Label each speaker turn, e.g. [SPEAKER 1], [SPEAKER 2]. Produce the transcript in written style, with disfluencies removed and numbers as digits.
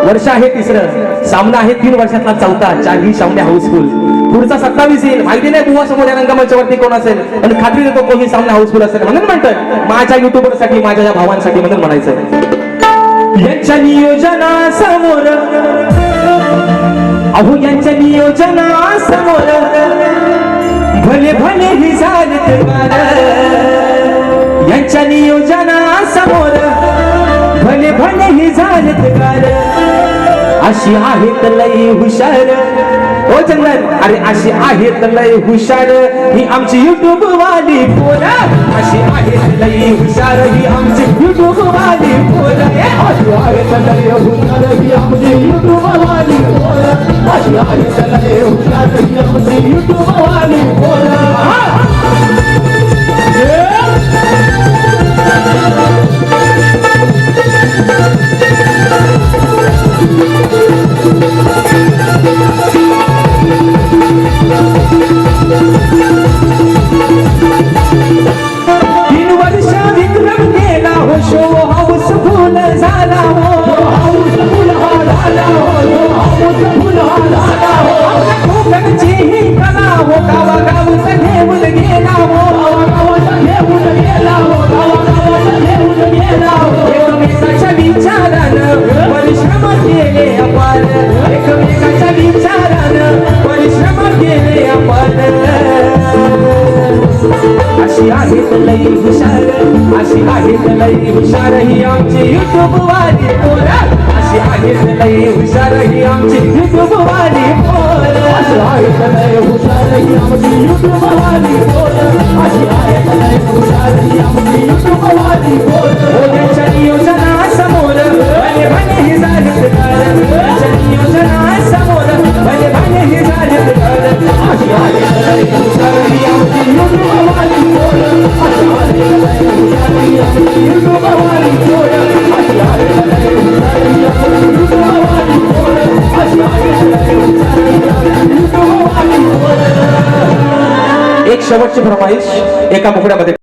[SPEAKER 1] वर्ष आहे तिसरं, सामना आहे 3 वर्षातला चौथा, चारही सामने हाऊसफुल. पुढचा 27 येईल, माहिती नाही बुवा समोर या रंगमंचावरती कोण असेल, पण खात्री देतो कोणी सामना हाऊसफुल असेल. म्हणून म्हणतोय माझ्या युट्यूबर साठी, माझ्या या भावांसाठी म्हणून म्हणायचं. यांच्या नियोजनासमोर, अहो यांच्या नियोजनासमोर भले भले ही झालेत गार. यांच्या नियोजनासमोर भले भले ही झालेत गार. अशी आहेत लई हुशार, ओ चंदन, अरे अशी आहेत लई हुशार ही आमची युट्यूब वाली पोरा. अशी आहेत लई हुशार ही आमची युट्यूब वाली पोरा. अशी आहेत लई हुशार ही आमची युट्यूब वाली पोरा. अशी आहेत लई हुशार ही आमची युट्यूब वाली पोरा. अशी आहेत लई हुशार, अशी आहेत लई हुशार ही आमची युट्यूब वाली पोरा. अशी आहेत लई हुशार ही आमची युट्यूब वाली पोरा. अशी आहेत लई हुशार ही आमची युट्यूब वाली पोरा. अशी आहेत लई हुशार ही आमची युट्यूब वाली पोरा. त्यांच्या नियोजनासमोर भले भले ही झालीत गार. त्यांच्या नियोजनासमोर भले भले ही झालीत गार. अशी आहेत लई हुशार ही आमची युट्यूब वाली पोरा. अशी आहेत लई हुशार ही आमची युट्यूब वाली पोरा. अशी आहेत लई हुशार ही आमची युट्यूब वाली पोरा. अशी आहेत लई हुशार ही आमची युट्यूब वाली पोरा. एक शेवटची फरमाईश एका मुखड्यामध्ये.